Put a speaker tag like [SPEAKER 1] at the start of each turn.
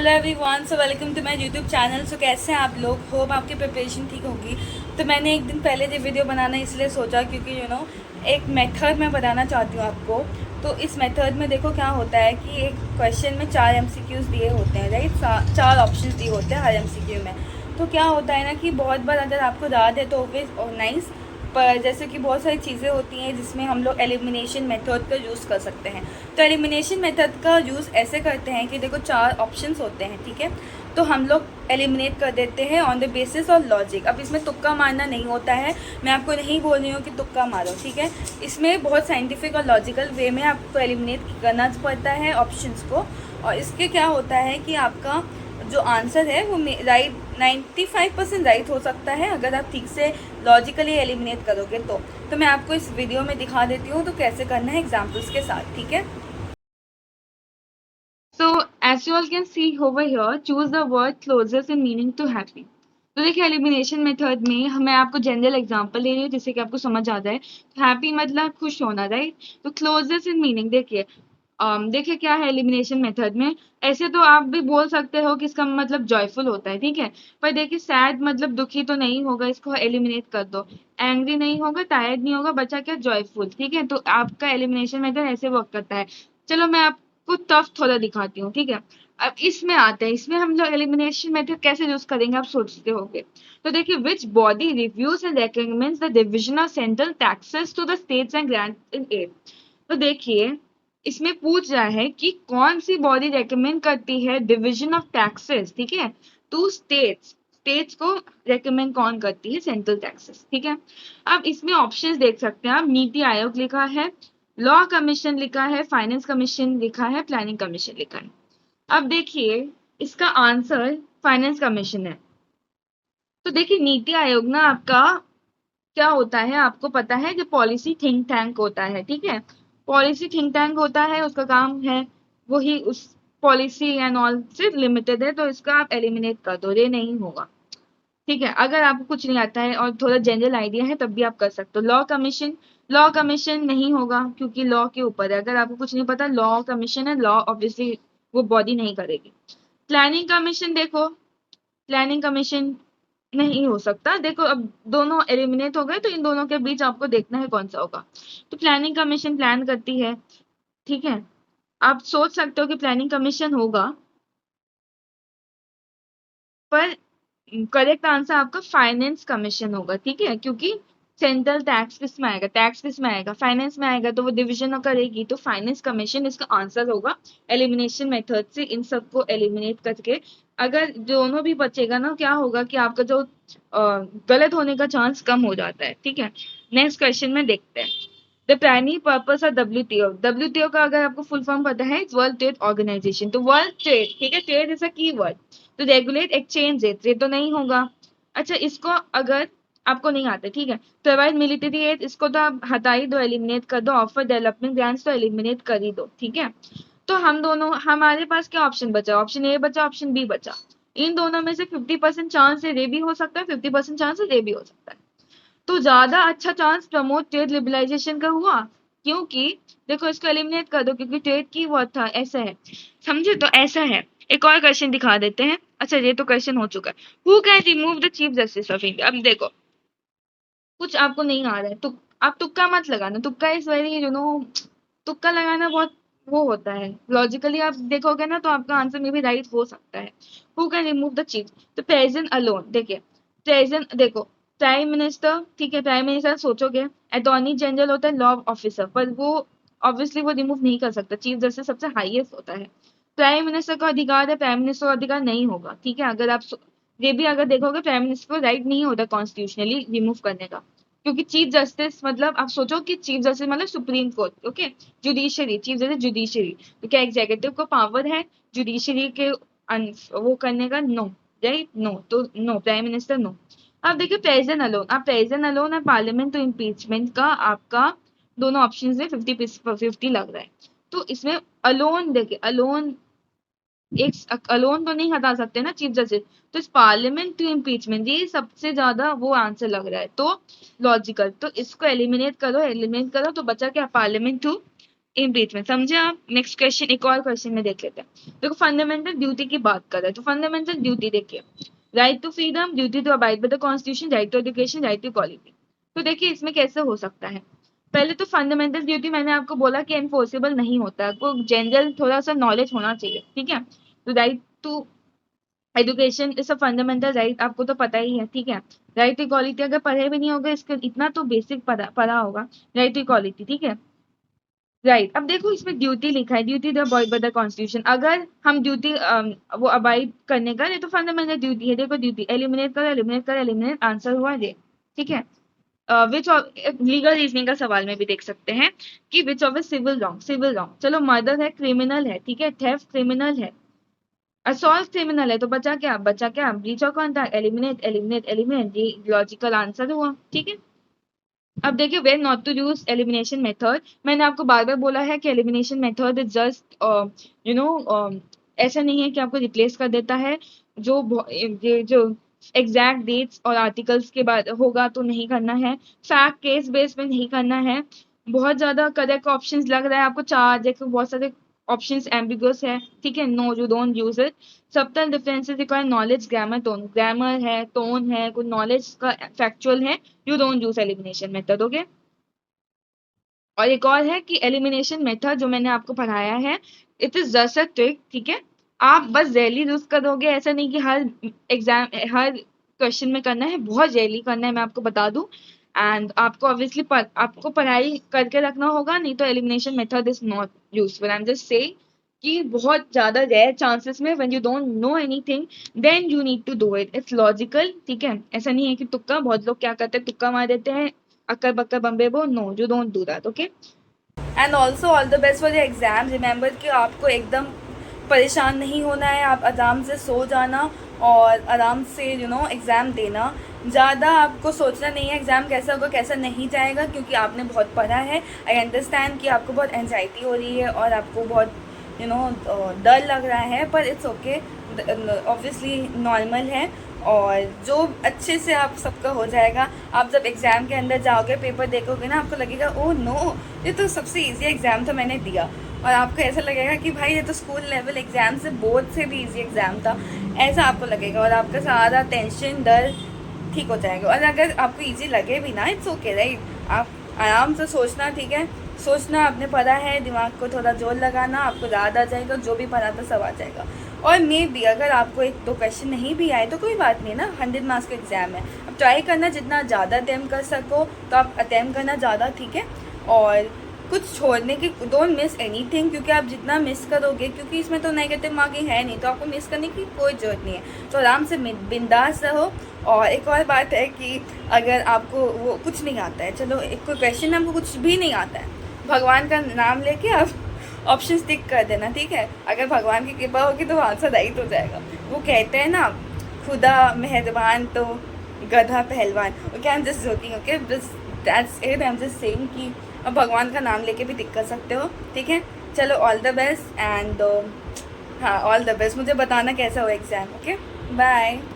[SPEAKER 1] Hello everyone, so welcome to my YouTube channel. So कैसे हैं आप लोग? होप आपकी प्रिपरेशन ठीक होगी। तो मैंने एक दिन पहले ये वीडियो बनाना इसलिए सोचा क्योंकि एक मेथड मैं बताना चाहती हूँ आपको। तो इस मेथड में देखो क्या होता है कि एक क्वेश्चन में 4 एमसीक्यूज दिए होते हैं, राइट। 4 ऑप्शंस दिए होते हैं हर एमसीक्यू में। तो क्या होता है ना कि बहुत बार अगर आपको याद है तो ऑब्वियस और नाइस, पर जैसे कि बहुत सारी चीज़ें होती हैं जिसमें हम लोग एलिमिनेशन मेथड का यूज़ कर सकते हैं। तो एलिमिनेशन मेथड का यूज़ ऐसे करते हैं कि देखो 4 ऑप्शंस होते हैं, ठीक है। तो हम लोग एलिमिनेट कर देते हैं on the basis of logic. अब इसमें तुक्का मारना नहीं होता है, मैं आपको नहीं बोल रही हूँ कि तुक्का मारो, ठीक है। इसमें बहुत साइंटिफिक और लॉजिकल वे में आपको एलिमिनेट करना पड़ता है ऑप्शंस को। और इसके क्या होता है कि आपका जो आंसर है वो राइट 95% राइट हो सकता है अगर आप ठीक से लॉजिकली एलिमिनेट करोगे तो मैं आपको इस वीडियो में दिखा देती हूँ तो कैसे करना है एग्जाम्पल्स के साथ, ठीक है।
[SPEAKER 2] So as you all can see over here, choose the word closest in meaning to happy. तो देखिए एलिमिनेशन मेथड में मैं आपको जनरल एग्जांपल दे रही हूँ जिससे कि आपको समझ आ जाए। हैप्पी मतलब खुश होना, राइट। तो क्लोजेस्ट इन मीनिंग देखिए, देखिए क्या है एलिमिनेशन मेथड में। ऐसे तो आप भी बोल सकते हो कि इसका मतलब जॉयफुल होता है, ठीक है। पर देखिए सैड मतलब दुखी तो नहीं होगा, इसको एलिमिनेट कर दो। एंग्री नहीं होगा, टायर्ड नहीं होगा, बचा क्या जॉयफुल, ठीक है। तो आपका एलिमिनेशन मेथड ऐसे वर्क करता है। चलो मैं आपको टफ थोड़ा दिखाती हूँ, ठीक है। अब इसमें आते हैं, इसमें हम लोग एलिमिनेशन मेथड कैसे यूज करेंगे आप सोचते होंगे। तो देखिए, which body reviews and recommends the division of central taxes to the states and grant in aid. तो देखिए इसमें पूछ रहा है कि कौन सी बॉडी रेकमेंड करती है डिविजन ऑफ टैक्सेस, ठीक है, टू स्टेट्स। स्टेट्स को रेकमेंड कौन करती है? सेंट्रल टैक्सेस, ठीक है। अब इसमें ऑप्शंस देख सकते हैं आप। नीति आयोग लिखा है, लॉ कमीशन लिखा है, फाइनेंस कमीशन लिखा है, प्लानिंग कमीशन लिखा है। अब देखिए इसका आंसर फाइनेंस कमीशन है। तो देखिए नीति आयोग ना आपका क्या होता है आपको पता है कि पॉलिसी थिंक टैंक होता है, ठीक है। पॉलिसी थिंक टैंक होता है, उसका काम है वही उस पॉलिसी एंड ऑल से लिमिटेड है। तो इसका आप एलिमिनेट कर दो, ये नहीं होगा, ठीक है। अगर आपको कुछ नहीं आता है और थोड़ा जनरल आइडिया है तब भी आप कर सकते हो। लॉ कमीशन, लॉ कमीशन नहीं होगा क्योंकि लॉ के ऊपर है। अगर आपको कुछ नहीं पता, लॉ कमीशन है, लॉ ऑब्वियसली वो बॉडी नहीं करेगी। प्लानिंग कमीशन देखो, प्लानिंग कमीशन नहीं हो सकता। देखो अब दोनों एलिमिनेट हो गए तो इन दोनों के बीच आपको देखना है कौन सा होगा। तो प्लानिंग कमीशन प्लान करती है, ठीक है। आप सोच सकते हो कि प्लानिंग कमीशन होगा, पर करेक्ट आंसर आपका फाइनेंस कमीशन होगा, ठीक है। क्योंकि सेंट्रल टैक्स किस में आएगा? टैक्स किस में आएगा? फाइनेंस में आएगा, तो वो डिविजन करेगी। तो फाइनेंस कमीशन इसका आंसर होगा। एलिमिनेशन मेथड से इन सबको एलिमिनेट करके अगर दोनों भी बचेगा ना, क्या होगा कि आपका जो गलत होने का चांस कम हो जाता है, ठीक है। नेक्स्ट क्वेश्चन में देखते हैं। The primary purpose of WTO, WTO का अगर आपको फुल फॉर्म पता है, वर्ल्ड ट्रेड ऑर्गेनाइजेशन। तो वर्ल्ड ट्रेड, ठीक है, ट्रेड इज अ की वर्ड। तो रेगुलेट एक्सचेंज रेट, ये तो नहीं होगा। अच्छा इसको अगर आपको नहीं आता, ठीक है। प्रोवाइड मिलिट्री एड, इसको तो आप हटा ही दो, एलिमिनेट कर दो। ऑफर डेवलपमेंट ग्रांट्स तो एलिमिनेट कर ही दो, ठीक है। तो हम दोनों, हमारे पास क्या ऑप्शन बचा? ऑप्शन ए बचा, ऑप्शन बी बचा। इन दोनों में से 50% चांस है ये भी हो सकता है, 50% चांस है ये भी हो सकता है। तो ज्यादा अच्छा चांस प्रमोट ट्रेड लिबरलाइजेशन का हुआ, क्योंकि देखो इसको एलिमिनेट कर दो क्योंकि ट्रेड की वर्ड था, ऐसा है, समझे। तो ऐसा है। एक और क्वेश्चन दिखा देते हैं। अच्छा ये तो क्वेश्चन हो चुका है। Who can remove the chief justice of India. अब देखो कुछ आपको नहीं आ रहा है तो आप तुक्का मत लगाना। तुक्का इज वेरी तुक्का लगाना बहुत वो होता है। लॉजिकली आप देखोगे ना तो आपका आंसर में भी राइट हो सकता है। Who can remove the chief? तो प्रेजेंट अलोन, देखिए प्रेजेंट देखो, प्राइम मिनिस्टर, ठीक है। प्राइम मिनिस्टर सोचोगे, अटॉर्नी जनरल होता है लॉ ऑफिसर, पर वो ऑब्वियसली वो रिमूव नहीं कर सकता। चीफ जस्टिस सबसे हाईएस्ट होता है। प्राइम मिनिस्टर का अधिकार है, प्राइम मिनिस्टर का अधिकार नहीं होगा, ठीक है। अगर आप ये भी अगर देखोगे, प्राइम मिनिस्टर को राइट नहीं होता कॉन्स्टिट्यूशनली रिमूव करने का। क्योंकि चीफ जस्टिस मतलब आप सोचो कि चीफ जस्टिस मतलब supreme court, okay. Judiciary, chief justice judiciary, तो क्या एग्जीक्यूटिव को पावर है जुडिशरी के वो करने का? No, right, no. तो नो, प्राइम मिनिस्टर नो। अब देखिए प्रेजेंट अलोन, आप प्रेजेंट अलोन और पार्लियामेंट टू इम्पीचमेंट का आपका दोनों ऑप्शन में 50-50 लग रहा है। तो इसमें अलोन, देखिए अलोन, एक अलोन तो नहीं हटा सकते ना चीफ जस्टिस। तो इस पार्लियामेंट टू इम्पीचमेंट, ये सबसे ज्यादा वो आंसर लग रहा है। तो लॉजिकल, तो इसको एलिमिनेट करो, एलिमिनेट करो तो बचा क्या? पार्लियामेंट टू इन ब्रीथ में, समझे आप? नेक्स्ट क्वेश्चन, एक और क्वेश्चन में देख लेते हैं। देखो फंडामेंटल ड्यूटी की बात कर रहे हैं, तो फंडामेंटल ड्यूटी देखिए, right to freedom, duty to abide by the constitution, right to education, right to equality. तो देखिए इसमें कैसे हो सकता है। पहले तो फंडामेंटल ड्यूटी मैंने आपको बोला कि एनफोर्सेबल नहीं होता, आपको जनरल थोड़ा सा नॉलेज होना चाहिए, ठीक है। तो right to education is a fundamental right, आपको तो पता ही है, ठीक है। राइट टू इक्वालिटी अगर पढ़े भी नहीं होगा, इसका इतना तो बेसिक पढ़ा होगा, राइट टू इक्वालिटी, ठीक है। राइट, अब देखो इसमें ड्यूटी लिखा है, duty the abide by the constitution. अगर हम ड्यूटी वो अबाइड करने का, ये तो फंडामेंटल ड्यूटी है। देखो ड्यूटी एलिमिनेट करो, एलिमिनेट करो, एलिमिनेट, आंसर हुआ ये, ठीक है। विच ऑफ लीगल रीजनिंग का सवाल में भी देख सकते हैं कि which of a civil wrong, civil wrong, चलो मर्डर है क्रिमिनल है, ठीक है, थेफ्ट क्रिमिनल है, असॉल्ट क्रिमिनल है, तो बचा क्या, बचा क्या, breach of contract, eliminate eliminate eliminate, ये लॉजिकल आंसर हुआ, ठीक है। अब देखिए where not to use elimination method, मैंने आपको बार बार बोला है कि एलिमिनेशन मेथड इज जस्ट ऐसा नहीं है कि आपको रिप्लेस कर देता है। ये जो एग्जैक्ट डेट्स और आर्टिकल्स के बाद होगा तो नहीं करना है, फैक्ट केस बेस में नहीं करना है। बहुत ज्यादा करेक्ट ऑप्शंस लग रहा है आपको, चार देखो बहुत सारे ऑप्शंस एम्बिगुअस है, ठीक है, no you don't use it. Subtle differences require knowledge, grammar, tone, grammar है, टोन है, कोई नॉलेज का फैक्चुअल है, you don't use elimination method, okay. और एक और है कि एलिमिनेशन मेथड जो मैंने आपको पढ़ाया है, it is just a trick, ठीक है। आप बस रैली यूज करोगे, ऐसा नहीं कि हर एग्जाम हर क्वेश्चन में करना है, बहुत रैली करना है, मैं आपको बता दूं। एंड आपको ऑब्वियसली आपको पढ़ाई करके रखना होगा, नहीं तो elimination method is not useful. I am just say कि बहुत ज्यादा रेयर चांसेस में when you don't know anything then you need to do it, it's logical, ठीक है। ऐसा नहीं है कि तुक्का, बहुत लोग क्या करते हैं तुक्का मार देते हैं, अक्कर बक्कर बम्बे बो, no you don't do that, okay.
[SPEAKER 1] And also all the best for the exam. Remember कि आपको एकदम परेशान नहीं होना है, आप आराम से सो जाना और आराम से एग्ज़ाम देना। ज़्यादा आपको सोचना नहीं है एग्ज़ाम कैसा होगा कैसा नहीं जाएगा, क्योंकि आपने बहुत पढ़ा है। आई अंडरस्टैंड कि आपको बहुत एनजाइटी हो रही है और आपको बहुत डर लग रहा है, पर इट्स ओके, ऑब्वियसली नॉर्मल है। और जो अच्छे से आप सबका हो जाएगा। आप जब एग्ज़ाम के अंदर जाओगे, पेपर देखोगे ना, आपको लगेगा ओह नो, ये तो सबसे इजी एग्ज़ाम था मैंने दिया। और आपको ऐसा लगेगा कि भाई ये तो स्कूल लेवल एग्ज़ाम से, बोर्ड से भी इजी एग्ज़ाम था, ऐसा आपको लगेगा। और आपका सारा टेंशन डर ठीक हो जाएगा। और अगर आपको इजी लगे भी ना, इट्स ओके राइट, आप आराम से सोचना, ठीक है। सोचना, आपने पढ़ा है, दिमाग को थोड़ा जोर लगाना, आपको याद आ जाएगा, जो भी पढ़ा था सब आ जाएगा। और मे भी अगर आपको एक दो क्वेश्चन नहीं भी आए तो कोई बात नहीं ना, 100 मार्क्स का एग्ज़ाम है। अब ट्राई करना जितना ज़्यादा अटैम्प्ट कर सको, तो आप अटैम्प्ट करना ज़्यादा, ठीक है। और कुछ छोड़ने की, डोंट मिस एनीथिंग, क्योंकि आप जितना मिस करोगे, क्योंकि इसमें तो नेगेटिव मार्किंग है नहीं, तो आपको मिस करने की कोई ज़रूरत नहीं है। तो आराम से बिंदास रहो। और एक और बात है कि अगर आपको वो कुछ नहीं आता है, चलो एक कोई क्वेश्चन आपको कुछ भी नहीं आता है, भगवान का नाम लेके आप ऑप्शन टिक कर देना, ठीक है। अगर भगवान की कृपा होगी तो आंसर राइट हो जाएगा। वो कहते हैं ना, खुदा मेहरबान तो गधा पहलवान। Okay, I am just joking, okay, बस that's it. I am just saying कि अब भगवान का नाम लेके भी टिक कर सकते हो, ठीक है। चलो ऑल द बेस्ट एंड हाँ, ऑल द बेस्ट। मुझे बताना कैसा हो एग्ज़ाम, ओके, बाय।